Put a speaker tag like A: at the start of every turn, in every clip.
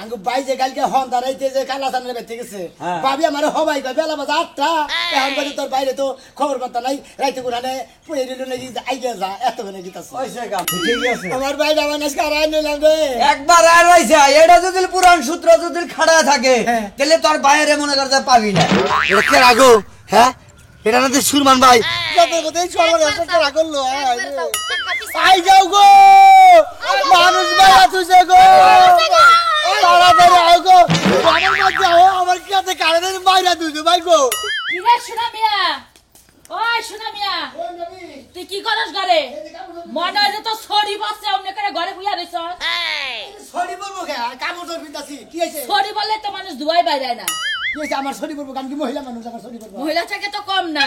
A: আঙ্গু by যে কালকে হন দাঁড়াইতে যে কালা সামনে বেঁচে গেছে ভাবি আমার হবাই কয় বেলা বাজে 8টা এখন বাজে তোর বাইরে তো খবর পাতা নাই রাইতে গুনানে পুয়ে দিল নাকি আইগে যা এত করে গিতাছে
B: ওইসে কাম ঠিকই আছে
A: আমার ভাই আমার আজকে আড়াই নিলাম রে
B: একবার আর হইছে এটা যদি পুরান সূত্র যদি খাড়া থাকে তাহলে তোর বাইরে মনে করতে পাবি না
A: এটা কে রাগো হ্যাঁ এটা না তো সুরমান ভাই কত কতই চলে একটা রাগ করলো আই যাও গো মানুষ ভাই তুই গো তাড়াতাড়ি আও গো আমার মধ্যে যাও আমার কাছে কারেন্টের বাইরে দুজো ভাই গো
C: কি রে সোনা মিয়া ওই সোনা মিয়া তুই কি করস ঘরে মনে হয় যে তো ছড়ি বসছে অমনে করে ঘরে বুইয়া রইছ
A: সরি বলবো কে কামড় ধর পিতাছি কি হইছে
C: ছড়ি বললে তো মানুষ দুয়াই বাইরে না
A: কি হইছে আমার সরি বলবো আমি কি মহিলা মানুষ আমার সরি বলবো
C: মহিলা থেকে তো কম না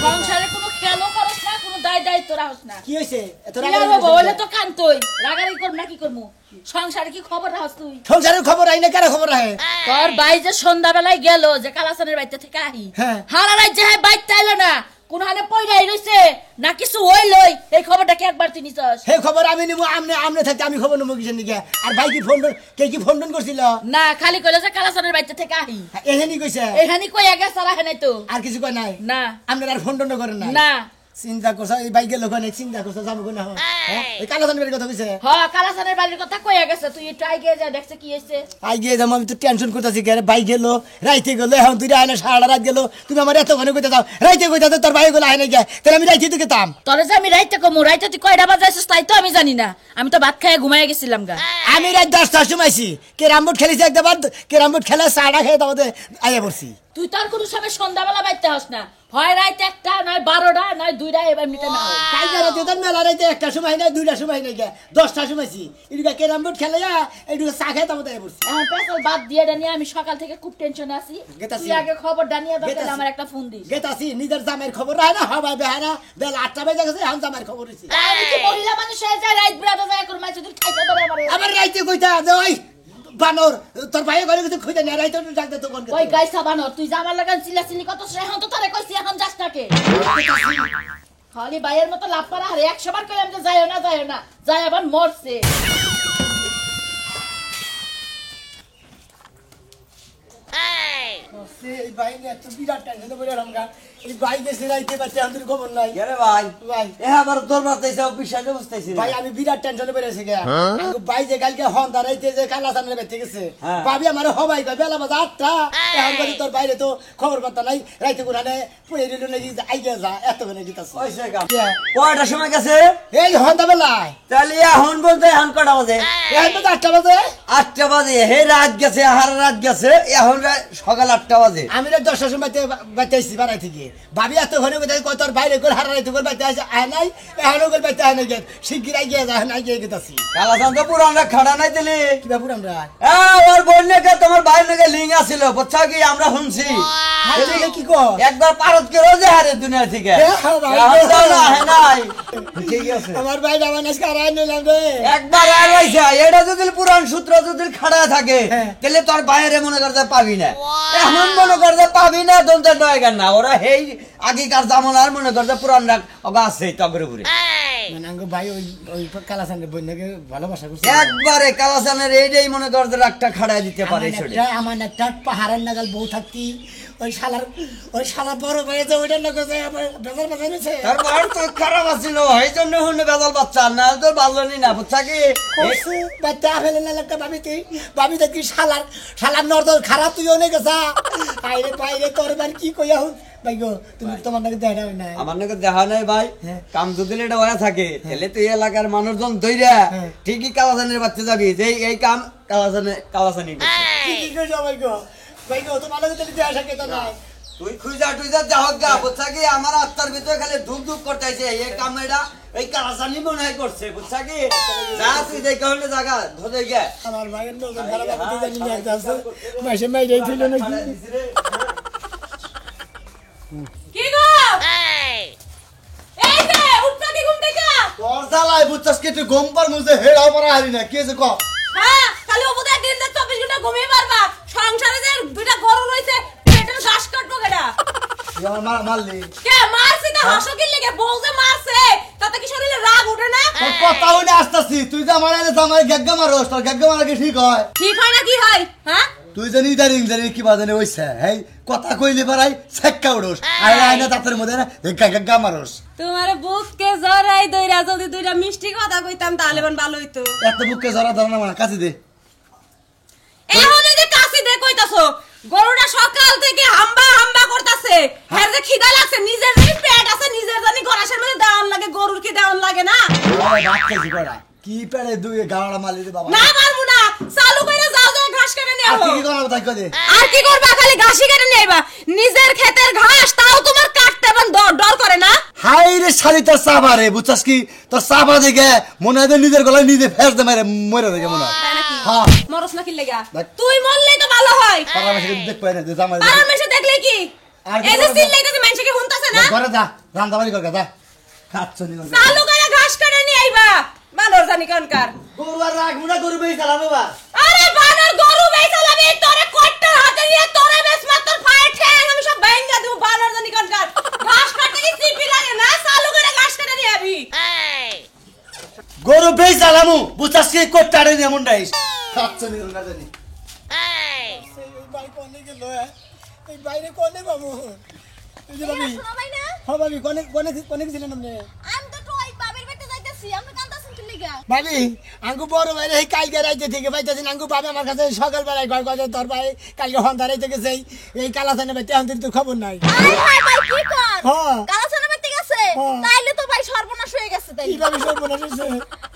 C: সংসারে কোনো খেয়ালও করস না কোনো দায়িত্ব রাখস না
A: কি হইছে এত
C: রাগ বাবা বলে তো কান্তই রাগারাগি করব না কি করমু সংসারে কি খবর রাখস তুই
A: সংসারের খবর আইনা কার খবর রাখে
C: তোর ভাই যে সন্ধ্যাবেলায় গেল যে কালাসানের বাড়িতে থেকে আহি হারা রাত যে বাইতে আইলো না কোনখানে পয়লাই রইছে না কিছু হইলই এই খবরটা কি একবার তুই নিছস
A: এই খবর আমি নিব আমনে থাকতে আমি খবর নেবো কিসের নিকে আর ভাই কি ফোন করছিল
C: না খালি কইলো যে কালাসানের বাড়িতে থেকে আহি
A: এখানি কইছে
C: এখানি কই আগে সারা হেনাই তো
A: আর কিছু কই নাই
C: না
A: আপনারা আর ফোন করেন না
C: না
A: চিন্তা করছ এই বাইকে লোক অনেক চিন্তা করছ যাবো না এই কালাসানের কথা কইছে
C: হ্যাঁ কালাসানের বাড়ির কথা কই গেছে তুই একটু আগে যা দেখছে কি হইছে
A: আই গিয়ে যাবো আমি তো টেনশন করতেছি কে বাইক গেল রাইতে গেল এখন তুই আয়না সারা রাত গেল তুমি আমার এত ঘনে কইতে যাও রাইতে কইতে তোর ভাই গেল আয়না গিয়ে তাহলে আমি রাইতে দিকে তাম
C: তোরে যে আমি রাইতে কমু রাইতে তুই কয়টা বাজে আছিস তাই তো আমি জানি না আমি তো ভাত খাইয়ে ঘুমাই গেছিলাম গা
A: আমি রাত 10টার সময় আইছি ক্যারাম বোর্ড খেলেছি একবার ক্যারাম বোর্ড খেলে চাটা খেয়ে তারপরে আইয়া পড়ছি
C: তুই তোর কোনো সময় সন্ধ্যাবেলা বাইতে হস না হয় রাইতে 1টা নয় 12টা নয় 2টা এমনিতে না
A: কালকে রাতে তো মেলা রাইতে 1টার সময় নাই 2টার সময় নাই 10টার সময় আইছি এদিকে ক্যারাম বোর্ড খেলে এদিকে চা খেয়ে তারপরে আইয়া পড়ছি
C: এখন পেছল বাদ দিয়ে ডানি আমি সকাল থেকে খুব টেনশনে আছি তুই আগে খবর ডানিয়ে দরকার আমার একটা ফোন দিস
A: গেতাছি নিজের জামাইয়ের খবর রায় না হবাই বেহারা বেলা 8টা বাজে গেছে এখন জামাইয়ের খবর হইছে
C: আমি কি মহিলা মানুষ হয়ে যায় রাইত বিরাতে যায় কোন মাছ তুই খাইতে দেবে আমারে
A: আবার রাইতে কইতা যে ওই বানর তোর ভাই ঘরে গেছে কইতা না রাইতে ডাকতে তো কোন
C: ওই গাইসা বানর তুই জামার লাগান চিলাচিলি কত এখন তো তারে কইছি এখন যাস নাকে খালি বাইয়ের মতো লাভ পারা আরে 100 বার কইলাম যে যায়ও না যায় আবার মরছে
A: এই ভাই নিয়ে এত বিরাট টেনশনে পড়ে রামগা এই ভাই গেছে রাইতে বাচ্চা আমাদের খবর নাই
B: আরে ভাই
A: ভাই
B: এ আবার তোর বাতাইছে অফিসে বসতাইছি
A: ভাই আমি বিরাট টেনশনে পড়ে আছি গা ভাই যে কালকে হন দাঁড়াইতে যে কালা সামনে বেঁচে গেছে ভাবি আমার হবাই কয় বেলা বাজে 8টা এখন বাজে তোর বাইরে তো খবর পাতা নাই রাইতে গুনানে পুয়ে দিল নাকি আইগে যা এত করে গিতাছে
B: ওইসে কাম কয়টার সময় গেছে
A: এই হন্দা বেলায়
B: তাহলে এখন বলতে এখন কটা বাজে
A: এখন তো 8টা বাজে
B: 8টা বাজে হে রাত গেছে হারা রাত গেছে এখন সকাল 8টা বাজে
A: আমি রাত 10টার সময় বাইতে আইছি বাড়াই থেকে ভাবি এত ঘরে কয় তোর বাইরে করে হারা রাইতে করে বাইতে আসে আয় নাই এখনো করে বাইতে আয় নাই শিগগির গিয়ে যা নাই গিয়ে গেতাছি
B: কালাসান তো পুরানরা খাড়া নাই দিলি
A: কি ব্যাপার আমরা
B: আমার বোন নাকি তোমার ভাই নাকি লিঙ্ক আছিল বুঝছা কি আমরা শুনছি
A: কি কর
B: একবার পারত করে যে হারে দুনিয়া থেকে
A: আমার ভাই আমার আজকে আড়াই নিলাম রে
B: একবার আর হইছে এটা যদি পুরান সূত্র যদি খাড়া থাকে তাহলে তোর বাইরে মনে করতে পাবি না এখন মনে করতে পাবি না দন্তের নয় কেন না ওরা এই আগেকার জামানার মনে করতে পুরান রাখ আছে তগরে ঘুরে
A: ভাই ওই কালাসানের বন্যাকে ভালোবাসা করছে
B: একবারে কালাসানের এইটাই মনে করতে রাগটা খাড়ায় দিতে পারে
A: আমার একটা পাহাড়ের নাগাল বউ থাকতি ওই শালা বড় হয়েছে ওইটার নাকি আমার বেজাল বাচ্চা নিছে
B: তার বড় তো খারাপ আছিল এই জন্য হুনে বেজাল বাচ্চা না তো বাজলনি না বুঝছা কি
A: বাচ্চা ফেলে না একটা ভাবি দেখি শালার নর্দর খারাপ তুই অনেক গেছা বাইরে বাইরে তোর বাড়ি কি কইয়া হুন ভাই গো তুমি তোমার নাকি দেখা হয় না
B: আমার নাকি দেখা নাই ভাই কাম যদি এটা হয়ে থাকে তাহলে তুই এলাকার মানুষজন দইরা ঠিকই কালাসানের বাচ্চা যাবি যে এই কাম কালাসানি
A: কি কইছো ভাই গো তোমার নাকি তাহলে দেখা থাকে তো নাই
B: তুই খুঁজা যাহক গা বুঝছা কি আমার আত্মার ভিতরে খালি ধুক ধুক করতেছে এই কাম এটা এই কালাসানি মনে হয় করছে বুঝছা কি যা তুই দেখে হলে জায়গা ধরে গে
A: আমার ভাইয়ের নজর খারাপ আপনি জানি না আছে মাসে মাইরে ছিল নাকি
C: কি গো এই যে উঠবা কি ঘুম থেকে
D: তোর জ্বালাই বুঝছস কি তুই ঘুম পার মুজে হেড়াও পারা হারি না কি যে ক
C: হ্যাঁ খালি ওপরে দিন 24 ঘন্টা ঘুমিয়ে পারবা সংসারে যে দুইটা গরু রইছে পেটের ঘাস কাটবো কেডা
D: আমার মারলি
C: কে মারছে না হাসো কি লাগে বউ যে মারছে তাতে কি শরীরে রাগ ওঠে না
D: কথা হইলে আসতাছি তুই যে আমার এনে জামাই গেগ্গা মারোস তোর গেগ্গা মারা কি ঠিক হয়
C: ঠিক হয় না কি হয় হ্যাঁ
D: তুই জানি ইদারিং জানি কি বাজানে হইছে হেই কথা কইলি পারাই সেক্কা উড়োস আর আইনা দাঁতের মধ্যে না গেগ্গা মারোস
E: তোমার বুককে জড়াই দইরা যদি দুইটা মিষ্টি কথা কইতাম তাহলে বান ভালো হইতো
D: এত বুককে জরা ধর না মানে কাছে দে
E: এখন এই যে কাশি দে কইতাছো গরুটা সকাল থেকে হাম্বা হাম্বা করতাছে এর যে খিদা লাগছে নিজের যে পেট আছে নিজের জানি গরাসের মধ্যে দাম লাগে গরুর কি দাম লাগে না
D: কি পেড়ে দুই গাওড়া মালি দে বাবা
E: না পারবো না চালু করে যাও যাও ঘাস কেটে নিয়ে
D: আর
E: আও
D: কি করাবো তাই কই দে
E: আর কি করবা খালি ঘাসই কেটে নিয়ে আইবা নিজের ক্ষেতের ঘাস তাও তোমার কাটতে বান ডর করে না
D: হাই রে শালি তোর চাবা রে বুঝছস কি তোর চাবা দেখে মনে হয় নিজের গলায় নিজে ফেস দে মেরে মরে দেখে মনে হয়
E: তাই নাকি
D: হ্যাঁ
E: মরস না কি লাগা
D: দেখ।
E: তুই মরলেই তো ভালো হয়
D: পারামেশে দেখ পাই না যে জামাই
E: পারার মেশে দেখলে কি
D: আর কি
E: এই যে
D: করবো?
E: সিল্লাইতে মানুষকে হুনতাছে না
D: ঘরে যা রান্না বাড়ি কর যা খাচ্ছ নি
E: চালু করে ঘাস কেটে নিয়ে আইবা বানর জানি কোনকার
D: গরু আর রাখবো না গরু বেই চালাবো বা
E: আরে বানর গরু বেচালাবি তোরে কট্টার হাতে নিয়ে তোরে বেশ মাত্র ফায়ে ঠ্যাং আমি সব ভাঙা দেব বানর জানি কোনকার ঘাস কাটতে কি চিপি লাগে না চালু করে ঘাস কেটে নিয়ে আবি
D: গরু বেই চালামু বুঝছস কি কোট্টারে নি এমন ডাইস খাচ্ছ নি না জানি
A: ভাই কোনে গেল এই বাইরে কোনে বাবু এই যে ভাবি
C: শোনা ভাই না
A: হ্যাঁ ভাবি কোনে গেছিলেন আপনি
C: আমি তো ওই বাবির বাড়িতে যাইতাছি আপনি কান্দাছেন কি লাগা
A: ভাবি আঙ্গু বড় ভাই এই কালকে রাইতে থেকে পাইতেছেন আঙ্গু ভাবি আমার কাছে সকাল বেলায় গয় গয় তোর ভাই কালকে হন্দারাই থেকে যাই এই কালাসানে ভাই তেহন তো খবর নাই
C: আরে ভাই ভাই কি কর
A: হ্যাঁ।
C: কালাসানা বাড়িতে গেছে
A: হ্যাঁ।
C: তাইলে তো ভাই সর্বনাশ হয়ে গেছে তাই
A: কি ভাবি সব মনে হচ্ছে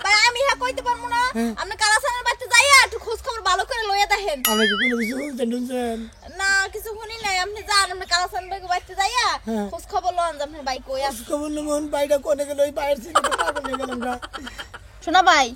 C: ভাই আমি হ্যাঁ কইতে পারবো না আপনি কালাসানার বাড়িতে যাইয়া একটু খোঁজ খবর ভালো করে লইয়া দেখেন
A: আমি কি কোনো কিছু বলছেন শুনছেন
C: না কিছু শুনি নাই আপনি যান আপনি কালাসান বাড়িতে বাড়িতে যাইয়া
A: হ্যাঁ।
C: খোঁজ খবর লন যে আপনার ভাই কই আছে
A: খবর মন বাইরে কোনে গেল ওই বাইরে ছিল তো পাগল হয়ে গেলাম গা
C: শোনা ভাই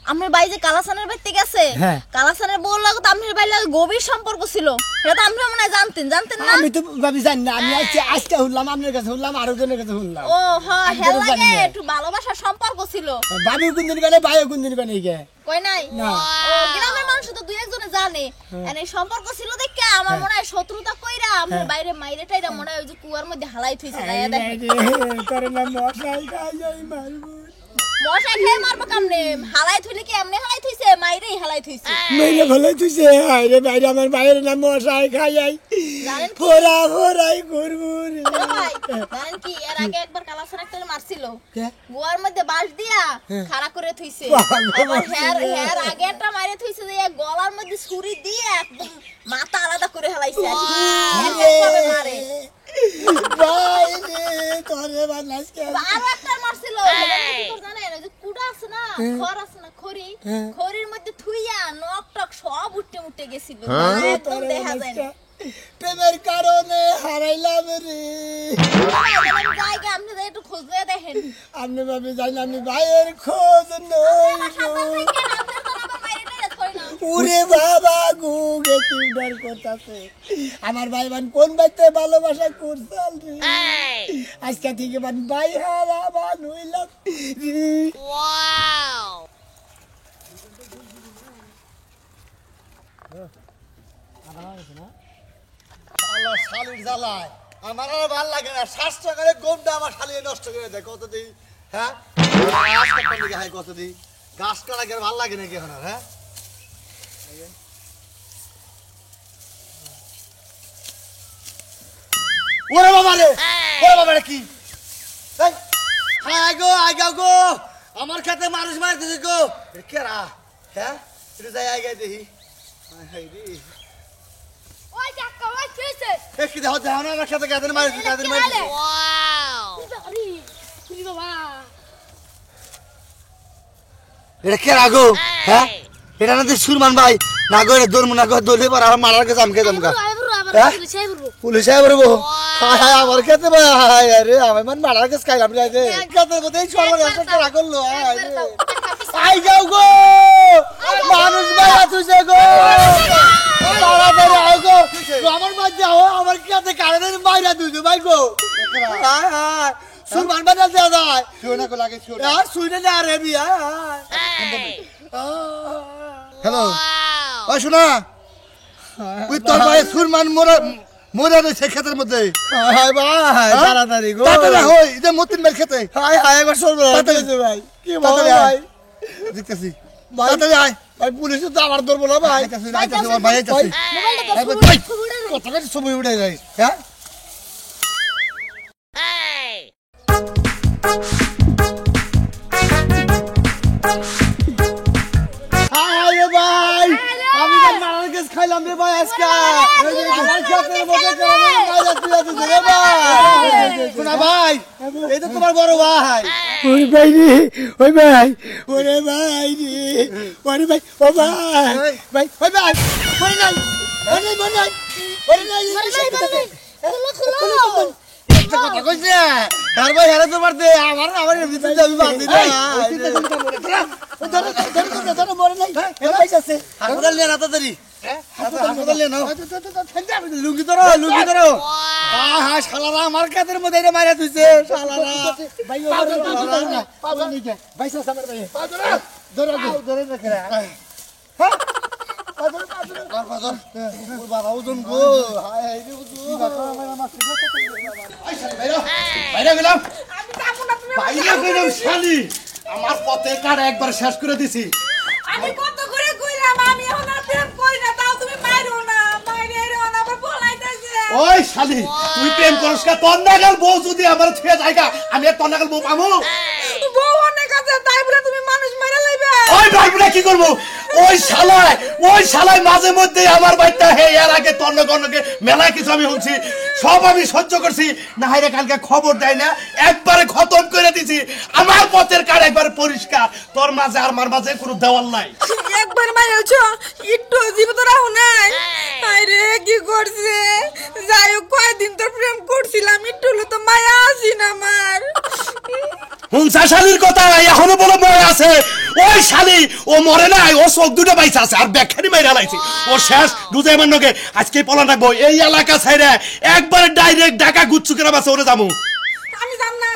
C: আপনার ভাই যে কালাসানের বাড়িতে গেছে
A: হ্যাঁ।
C: কালাসানের বউর লাগে তো আপনার ভাই লাগে গভীর সম্পর্ক ছিল এটা তো আপনি মনে হয় জানতেন না
A: আমি তো ভাবি জানি না আমি আজকে শুনলাম আপনার কাছে শুনলাম আরো জনের কাছে শুনলাম
C: ও হ্যাঁ
A: আমি
C: হ্যাঁ
A: তো জানি
C: লাগে
A: না।
C: একটু ভালোবাসার সম্পর্ক ছিল
A: ভাবি কোন দিন গেলে ভাইও কোন দিন গেলে গে
C: কই নাই
A: না।
C: ও গ্রামের মানুষ তো দুই একজনে জানে এনে সম্পর্ক ছিল দেখে আমার মনে হয় শত্রুতা কইরা আপনার বাইরে মাইরে টাইরা মনে হয় ওই যে কুয়ার মধ্যে হালাই থইছে যাইয়া দেখেন
A: তোর নাম মশাই খাই যাই মারবো
C: মশাই খেয়ে মারবো কামনে হালাই থইলে কি এমনি হালাই থইছে মাইরেই হালাই থইছে
A: মেরে ভালো তুইছে আরে বাইরে আমার বাইরে নাম মশাই খাই যাই
C: জানেন কি?
A: ফোরাই করবো রে
C: ও ভাই জানেন কি এর আগে একবার কালাসান একটা মারছিল
A: কে?
C: গুয়ার মধ্যে বাঁশ দিয়া খাড়া করে থইছে
A: বাবা,
C: আবার হেয়ার আগে একটা মাইরে থইছে যে গলার মধ্যে ছুরি দিয়ে একদম মাথা আলাদা করে হেলাইছে আর কি। এরকম মারে
A: বাইরে তোরে বানাস কে
C: আরো একটা মারছিল জানেন ওই যে কুড়া আছে না খড় আছে না খড়ি খড়ির মধ্যে থুইয়া নক টক সব উঠে গেছিল একদম দেখা যায় না
A: প্রেমের কারণে হারাইলাম রে
C: জায়গা আপনি যাই একটু খোঁজ দিয়ে দেখেন
A: আপনি ভাবে জানি আমি ভাইয়ের খোঁজ নই উরে বাবা গুগে তুইডার করতাছে আমার ভাই বান কোন বাইতে ভালোবাসা করছাল রে আজকে থেকে বান ভাই হারা বান হইলাম রে
D: আল্লাহ শালির জ্বালায় আমার আর ভাল লাগে না স্বাস্থ্য করে গমটা আমার শালিয়ে নষ্ট করে দেয় কত দিই হ্যাঁ গাছ কাটার দিকে হাই কত দিই গাছ কাটা গেলে ভাল লাগে নাকি এখন আর হ্যাঁ ওরে বাবা রে কি এই, হায় গো আগাও গো আমার খেতে মানুষ মারতেছে গো কেরা হ্যাঁ একটু যাই আগে দেখি হাই রে
C: ওই কাকা ওই কইছে
D: কি দেখো দেখো না আমার খেতে গাদের মারতেছে গাদের মারতেছে
C: আরে কি বাবা
A: এটা কে রাগো হ্যাঁ এটা না সুরমান ভাই না গো এটা দৌড় না গো দৌড়ে পার আর মারার কাছে আমকে দমকা পুলিশ আই বলবো হায় হায় আমার খেতে ভাই আরে আমি মান মারার কাছে খাইলাম রে খেতের মধ্যে এই সর্ব রাস্তা রাখলো আই যাও গো মানুষ ভাই আছুছে গো তাড়াতাড়ি আও গো আমার মধ্যে আও আমার খেতে কারেনের মাইরা দুজো ভাই গো হায় হায় সুরমান ভাই না যায়
D: শুনে কো লাগে শুনে
A: আর শুনে না রে বিয়া
D: হ্যালো ওই শোনা ওই তোর ভাই সুরমান মোরা রয়েছে ক্ষেতের মধ্যে
A: হায় ভাই তাড়াতাড়ি গো
D: তাড়াতাড়ি হই যে মতিন মের খেতে
A: হায় হায় একবার সর্ব
D: তাড়াতাড়ি
A: ভাই কি
D: তাড়াতাড়ি আয়।
A: ভাই
D: দেখতেছি
A: ভাই
D: আয়
A: ভাই পুলিশ তো আমার ধরবো না ভাই
D: আইতাছি ভাই আইতাছি
A: কত করে ছবি উঠে যায় হ্যাঁ হায় রে ভাই আমি তো মারার কেস খাইলাম রে ভাই আজকে আমার খেতের মধ্যে কেমন মাইরা তুই আছিস রে ভাই শোনা ভাই এই তো তোমার বড় ভাই
F: ওরে ভাই রে ওই ভাই ওরে ভাই রে ওরে ভাই ও ভাই
A: ভাই ভাই ভাই ওরে নাই ওরে নাই ওরে নাই ওরে নাই কথা কইছে আর ভাই হেরে তো মারতে আমার আমার এমনিতে আমি বাঁধি না
F: ধরো মরে নাই এ ভাই আছে
A: হাসপাতাল নিয়ে না তাড়াতাড়ি হাসপাতাল নিয়ে নাও লুঙ্গি ধরো হ্যাঁ শালারা আমার কাদের মধ্যে এটা মারা তুইছে শালারা
F: ভাই পাবো নি কে ভাই আছে আমার ভাই ধরো রেখে
A: বাবা ওজন গো হায় হায় রে বাইরে গেলাম
E: আমি যাবো না তুমি
A: বাইরে গেলাম শালি আমার পথে কার একবার শেষ করে দিছি
E: আমি কত করে কইলাম আমি এখন আর প্রেম করি না তাও তুমি মাইরো না মাইরো না আবার বলাইতেছে
A: ওই শালি তুই প্রেম করস কা তোর নাগাল বউ যদি আমার ছুঁয়ে যায়গা আমি আর তোর নাগাল বউ পাবো
E: বউ অনেক আছে তাই বলে তুমি মানুষ মারা লাইবে
A: ওই ভাইবুরা কি করবো ওই শালায় মাঝে মধ্যে আমার বাড়িটা হে এর আগে তন্নগণকে মেলা কিছু আমি শুনছি সব আমি সহ্য করছি না হাইরে কালকে খবর দেয় না একবারে খতম করে দিছি আমার পথের কার একবার পরিষ্কার তোর মাঝে আর আমার মাঝে কোনো দেওয়াল নাই
E: একবার মাইরছো একটু জীবিত রাখো নাই আরে কি করছে যাই হোক কয়দিন তো প্রেম করছিলাম একটু হলো তো মায়া আসি না আমার
A: হুনসা শালির কথা এখনো বলে মরে আছে ওই শালি ও মরে নাই ও চোখ দুটো বাইসা আছে আর ব্যাখ্যানি মাইরা লাইছে ও শেষ দুধে আমার নগে আজকে পলা রাখবো এই এলাকা ছাইরা একবারে ডাইরেক্ট ঢাকা গুচ্ছু করে বাসে ওরে যাবো
E: আমি যাম না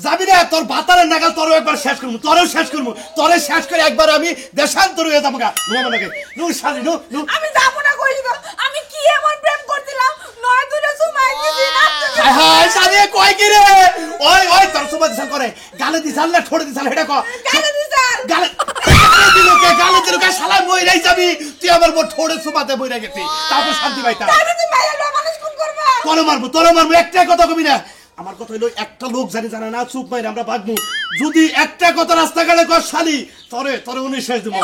A: যাবি না তোর বাতারের নাগাল তোরও একবার শেষ করবো তোরেও শেষ করবো তোরে শেষ করে একবার আমি দেশান্তর হয়ে যাবো গা আমার নগে নু শালি নু
E: আমি যাবো না কইলি তো আমি কি এমন প্রেম করছিলাম নয় দুটো সুমাই দিছি না
A: হায় শালি কয় কি রে ওই তোর সুমা দিছাল করে গালে দিছাল না ঠোড়ে দিছাল হেডা কো
E: গালে দিছাল
A: গালে দিলকে শালা মইরাই যাবি তুই আমার বড় ঠোড়ে সুমাতে মইরা গেছি তারপর শান্তি পাইতা
E: তাহলে তুমি মাইরা মানুষ কোন করবা
A: তোরে মারবো একটা কথা কবি না আমার কথা হইলো একটা লোক জানে না চুপ মাইরে আমরা ভাগবো যদি একটা কথা রাস্তাঘাটে কর শালি তোরে উনি শেষ দেবো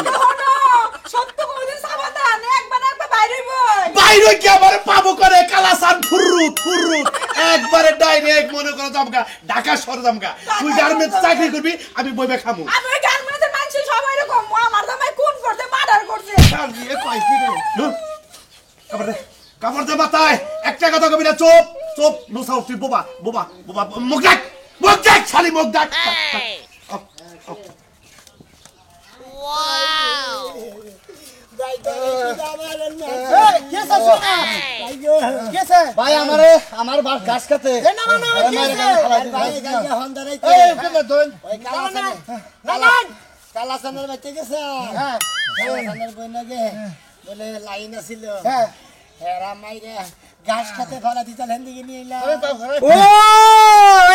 E: সত্য কোনদিন সাবধান একবার বাইরে
A: বাইরে কি আমার পাবো করে কালাসান ফুররুত একবারে ডাইরেক্ট মনে করে যামগা ঢাকা শহরে যামগা তুই গার্মেন্টস চাকরি করবি আমি বইবে খামু
E: আমি ওই গার্মেন্টসের মানুষ সবাই এরকম আমার জামাই খুন করতে মার্ডার করছে
A: শালি এ কই কি রে কাপড় দে মাথায় একটা কথা কবি না চুপ নুসাও তুই বোবা মুখ ডাক শালি মুখ ডাক
D: ভাই আমার গাছ কাটে
F: কালাসানের বাচ্চা গেছে কালাসানের বই নাগে বলে লাইন আছিল হেরা মাইরে ঘাস খাতে ফলা দিতে হেন দিকে নিয়ে এলাম
D: ও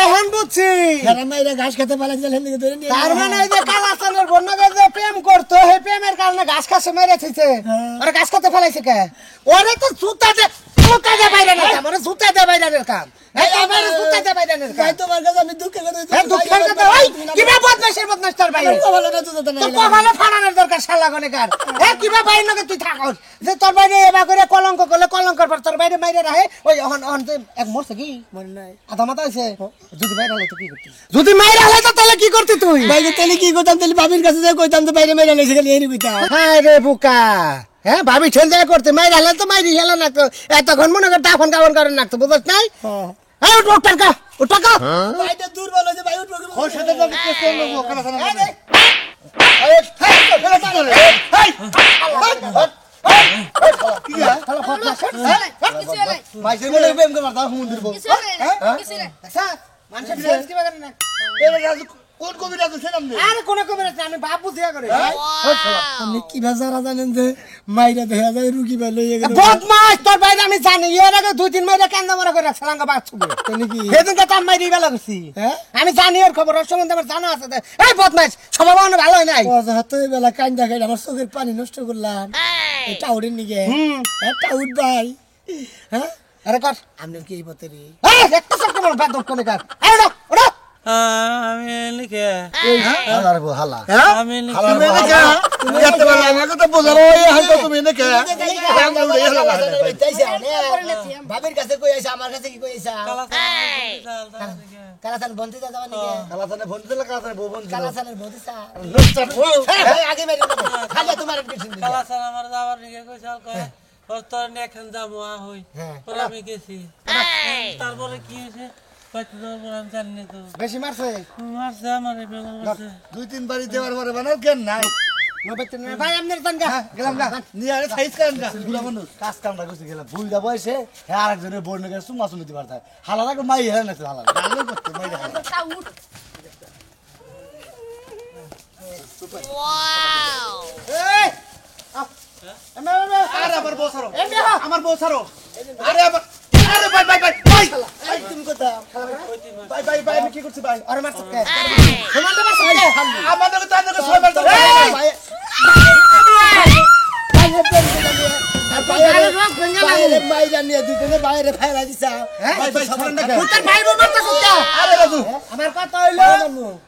D: এখন বুঝছি
F: হেরা মাইরে ঘাস খাতে ফলা দিতে হেন দিকে ধরে নিয়ে
D: তার মানে এই যে কালাসানের বন্যকে যে প্রেম করতো সেই প্রেমের কারণে ঘাস খাসে মেরে থইছে আর ঘাস খাতে ফলাইছে কে ওরে তো জুতা দে বাইরে না কাম ওরে জুতা দে বাইরে না কাম এই আমার জুতা দে বাইরে না কাম
F: তোমার কাছে আমি দুঃখে করে
D: দুঃখের কথা ওই কিবা বদমাশ তার বাইরে
F: ভালো না তো
D: তো কখনো ফাড়ানোর দরকার শালা গনেকার কিবা বাইরে নকে তুই থাকস যে তোর বাইরে এবা করে কলঙ্ক করলে কলঙ্কর পর তোর বাইরে মাইরে রাখে ওই অন এক মরছে কি
F: মনে নাই
D: আধা মাথা হইছে যদি বাইরে হলে তো কি করতি যদি মাইরে হলে তো তাহলে কি করতি তুই
F: বাইরে তাহলে কি করতাম তাহলে বাবির কাছে যে কইতাম তো বাইরে মেরে লেছে খালি এনে কইতাম
D: হ্যাঁ রে বুকা হ্যাঁ ভাবি ঠেল দেয়া করতে মাইরে হলে তো মাইরি হেলা না তো এতক্ষণ মনে কর টাফন কাবন করেন না তো বুঝছ নাই হ্যাঁ উঠ টাকা
F: বাইরে দুর্বল হয়েছে ভাই উঠবো
A: ওর সাথে তো কেস করব কালাসানের
D: ভাইসের মনে প্রেম করবার তা হুমুন দিব
C: কিছু নাই
D: মানুষের সেন্স কি বাগানে না কোন কবিরা তো ছিলাম না
F: আরে কোন কবিরা আমি বাপ বুঝিয়া করে আপনি কি ভাষারা জানেন যে মাইরা দেখা যায় রুগী ভাই লইয়া গেল বদমাস তোর বাইরে আমি জানি এর আগে 2-3 মাইরা কান্দা মারা করে সালাঙ্গা বাদ ছুবে তুমি কি সেদিনকে তো আমি মাইরি বেলা করছি আমি জানি ওর খবর ওর সম্বন্ধে আমার জানা আছে এই বদমাস স্বভাব আমার ভালো হয় নাই ও হাতে বেলা কান্দা খাই আমার চোখের পানি নষ্ট করলাম এটা উড়িন নিগে এটা উঠ ভাই হ্যাঁ আরে কর আপনি কি এই পতেরি এই একটা সব আমার বাদ করে কার এই ওড়া ওড়া
G: আমি লিখে
D: হালার বউ হালা
G: আমি
D: হালার বউ হালা তুমি এত বড় আমাকে তো বোঝাবো এই হালকা তুমি নাকি
F: ভাবির কাছে কই আইছা আমার কাছে কি কই আইছা কালাসান বন্ধু দাদা মানে
D: কালাসানে ফোন দিলে কালাসানে বউ ফোন দিল
F: কালাসানের বন্ধু স্যার
D: লোকটা বউ
F: আগে মেরে খালি তোমার কিছু দিন
G: কালাসান আমার যাবার লিখে কইছাল কয় ওর তোর নেখান যাবো হই পরে আমি গেছি তারপরে কি হয়েছে কত দূর আমি জানি না তো
F: বেশি মারছে
G: মারছে আমার মারছে
D: 2-3 বাড়ি দেওয়ার পরে বানাও কেন নাই
F: ভাই আপনার তানগা
D: গেলাম গা নিয়ে আরে সাইজ করেন গা বুড়া মানুষ কাজ কামটা করতে গেলাম বুইড়া বয়সে হ্যাঁ আরেকজনের বোন নাকি সুমা শুনে দিবার থাকে হালালা করে মাই হেরা নাকি হালালা গালে করতে মাই দেখা
F: এই
D: আরে আমার বউ ছাড়ো আমার বউ ছাড়ো আরে আমার আরে ভাই ভাই ভাই ভাই
F: তুমি কথা
D: ভাই ভাই ভাই আমি কি করছি ভাই
F: আর মারছ কে সমানটা মারছ কে
D: আমাদের তো আপনাদের ছয়বার তো
F: ভাই মাইরা নিয়ে দুজনে বাইরে ফেলা দিছা
D: ভাই ভাই ছাড়েন না
F: তোর ভাই বোন মারতা কুত্তা
D: আরে রাজু
F: আমার কথা হইলো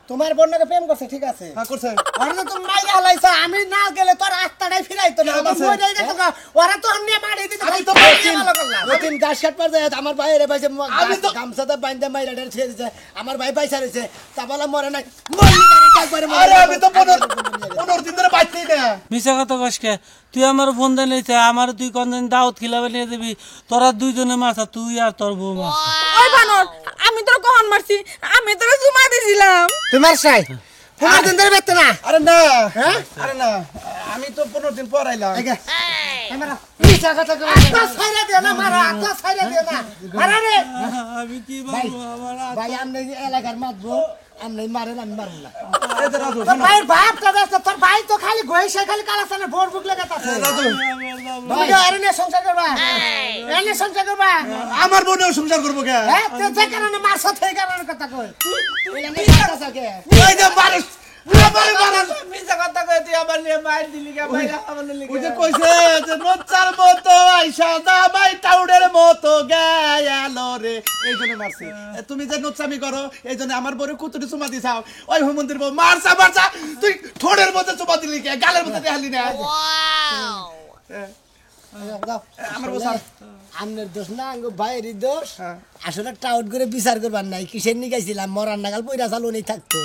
F: তোমার বোনকে প্রেম করছে ঠিক আছে
D: হ্যাঁ করছে
F: ওরা তো তুমি মাইরা হলাইছা আমি না গেলে তোর আত্মাটাই ফিরাইতো না আমার মরে গেছে তো ওরা তো আমি মারি দিতে
D: আমি তো বলছি
F: ভালো করলাম ওদিন গাছ কাটবার যায় আমার ভাইয়ের ভাইছে
D: আমি তো
F: গামছাটা বাইন্দা মাইরা ডের ছেড়ে দিছে আমার ভাই পয়সা রইছে তাবলা মরে নাই মরি গাড়ি একবারে
D: আরে আমি তো 15 দিন ধরে বাইতেই না
G: মিছা কথা কসকে তুই আমার ফোন দেন আমার তুই কোনদিন দাওয়াত খিলাবে নিয়ে দিবি তোরা দুইজনে মারছা তুই আর তোর বউ মারছা
E: ওই বানর আমি তোর কখন মারছি আমি তোর জুমা দিছিলাম
F: তোমার সাই 15 দিন ধরে বেতে না
D: আরে না আরে না আমি তো 15 দিন পর আইলাম
F: আমরা মিছা কথা কই আত্মা ছাইরা দে না মারা আত্মা ছাইরা দে না মারা রে
G: আমি কি বলবো আমার
F: ভাই আমনে এলাকার মাতবো আমনে মারেন আমি মারব না
D: আরে রাজু
F: তোর ভাইয়ের বাপ দাদা তোর ভাই তো খালি গইছে খালি কালাসানে ভোর বুক লাগাতাছে
D: রাজু
F: তুমি আরে নে সংসার করবা এনে সংসার করবা
D: আমার বোনেও সংসার করবো কে
F: হ্যাঁ তে যে কারণে মারছ সেই কারণে কথা কই এলা নে কথা থাকে
D: ওই যে মানুষ আমারে মানুষ
G: মিছা কথা কই তুই আমার নিয়ে মার দিলি কে ভাই আমার নিয়ে
D: ওই যে কইছে যে নচ্চার মতো আইসা দাবাই টাউডের মতো গেল রে এই জন্য মারছে তুমি যে নচ্চামি করো এই জন্য আমার বড় কুতুরি চুমা দিছাও ওই মন্দির বউ মারছা মারছা তুই ঠোঁটের মধ্যে চুমা দিলি কে গালের মধ্যে দেখালি না আমার বউ
F: আমনের দোষ না আঙ্গ ভাইয়েরই দোষ আসলে টাউট করে বিচার করবার নাই কিসের নিয়ে গেছিলাম মরার নাগাল পয়রা চালু নেই থাকতো